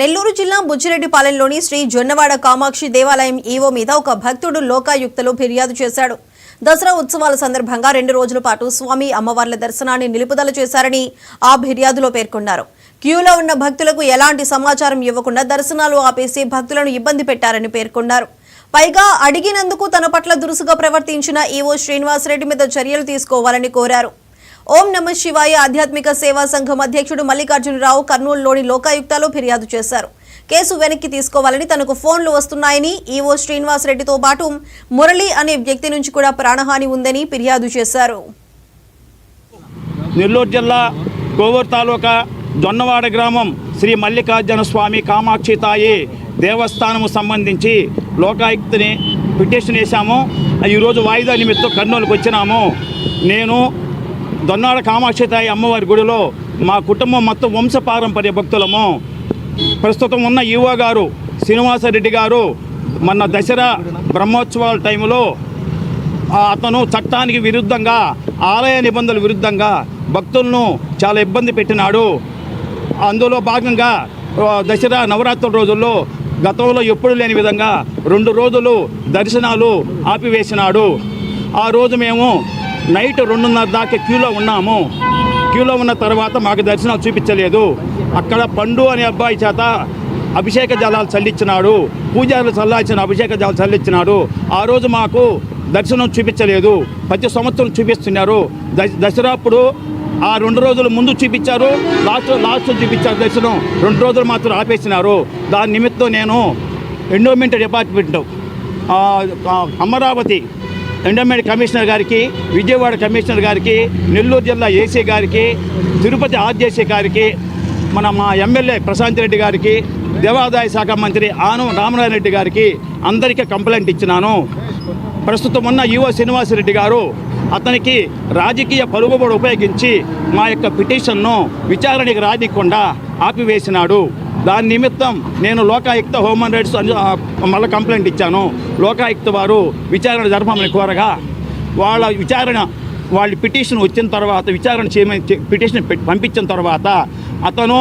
నెల్లూరు జిల్లా బుచ్చిరెడ్డిపాలెంలోని శ్రీ జొన్నవాడ కామాక్షి దేవాలయం ఈవో మీద ఒక భక్తుడు లోకాయుక్తలో ఫిర్యాదు చేశాడు. దసరా ఉత్సవాల సందర్భంగా 2 రోజుల పాటు స్వామి అమ్మవార్ల దర్శనాన్ని నిలుపుదల చేశారని ఆ ఫిర్యాదులో పేర్కొన్నారు. క్యూలో ఉన్న భక్తులకు ఎలాంటి సమాచారం ఇవ్వకుండా దర్శనాలు ఆపేసి భక్తులను ఇబ్బంది పెట్టారని పేర్కొన్నారు. పైగా అడిగినందుకు తన పట్ల దురుసుగా ప్రవర్తించిన ఈవో శ్రీనివాసరెడ్డి మీద చర్యలు తీసుకోవాలని కోరారు. ఓం నమ శివాయ ఆధ్యాత్మిక సేవా సంఘం అధ్యక్షుడు మల్లికార్జునరావు కర్నూలులోని లోకాయుక్తలో ఫిర్యాదు చేశారు. కేసు వెనక్కి తీసుకోవాలని తనకు ఫోన్లు వస్తున్నాయని, ఈవో శ్రీనివాసరెడ్డితో పాటు మురళి అనే వ్యక్తి నుంచి కూడా ప్రాణహాని ఉందని ఫిర్యాదు చేశారు. నెల్లూరు జిల్లా కోవూరు తాలూకా జొన్నవాడ గ్రామం శ్రీ మల్లికార్జున స్వామి కామాక్షి తాయి దేవస్థానము సంబంధించి లోకాయుక్తని పిటిషన్ వేశాము. ఈరోజు వాయిదా నిమిత్తం కర్నూలుకు వచ్చినాము. నేను దొన్నాడ కామాక్షి తాయి అమ్మవారి గుడిలో మా కుటుంబం మొత్తం వంశపారంపర్య భక్తులము. ప్రస్తుతం ఉన్న ఈవో గారు శ్రీనివాసరెడ్డి గారు మొన్న దసరా బ్రహ్మోత్సవాల టైంలో అతను చట్టానికి విరుద్ధంగా, ఆలయ నిబంధనల విరుద్ధంగా భక్తులను చాలా ఇబ్బంది పెట్టినాడు. అందులో భాగంగా దసరా నవరాత్రుల రోజుల్లో గతంలో ఎప్పుడు లేని విధంగా 2 రోజులు దర్శనాలు ఆపివేసినాడు. ఆ రోజు మేము నైట్ 2:30 దాకా క్యూలో ఉన్నాము. క్యూలో ఉన్న తర్వాత మాకు దర్శనాలు చూపించలేదు. అక్కడ పండు అనే అబ్బాయి చేత అభిషేక జలాలు చల్లించినాడు. పూజారులు చల్లాల్సిన అభిషేక జలాలు చల్లించినాడు. ఆ రోజు మాకు దర్శనం చూపించలేదు. ప్రతి సంవత్సరం చూపిస్తున్నారు. దసరా అప్పుడు ఆ 2 రోజులు ముందు చూపించారు, లాస్ట్ చూపించారు దర్శనం. 2 రోజులు మాత్రం ఆపేసినారు. దాని నిమిత్తం నేను endowment department Amaravati endowment commissioner గారికి, విజయవాడ కమిషనర్ గారికి, నెల్లూరు జిల్లా ఏసీ గారికి, తిరుపతి ఆర్జేసీ గారికి, మా ఎమ్మెల్యే ప్రశాంత్ రెడ్డి గారికి, దేవాదాయ శాఖ మంత్రి ఆనం రామనారాయణ రెడ్డి గారికి అందరికీ కంప్లైంట్ ఇచ్చినాను. ప్రస్తుతం ఉన్న ఈవో శ్రీనివాసరెడ్డి గారు అతనికి రాజకీయ పలుకుబడి ఉపయోగించి మా యొక్క పిటిషన్ను విచారణకి రానికుండా ఆపివేసినాడు. దాని నిమిత్తం నేను లోకాయుక్త హ్యూమన్ రైట్స్ మళ్ళీ కంప్లైంట్ ఇచ్చాను. లోకాయుక్త వారు విచారణ జరపమని కోరగా వాళ్ళ పిటిషన్ వచ్చిన తర్వాత విచారణ చేయమని పిటిషన్ పంపించిన తర్వాత అతను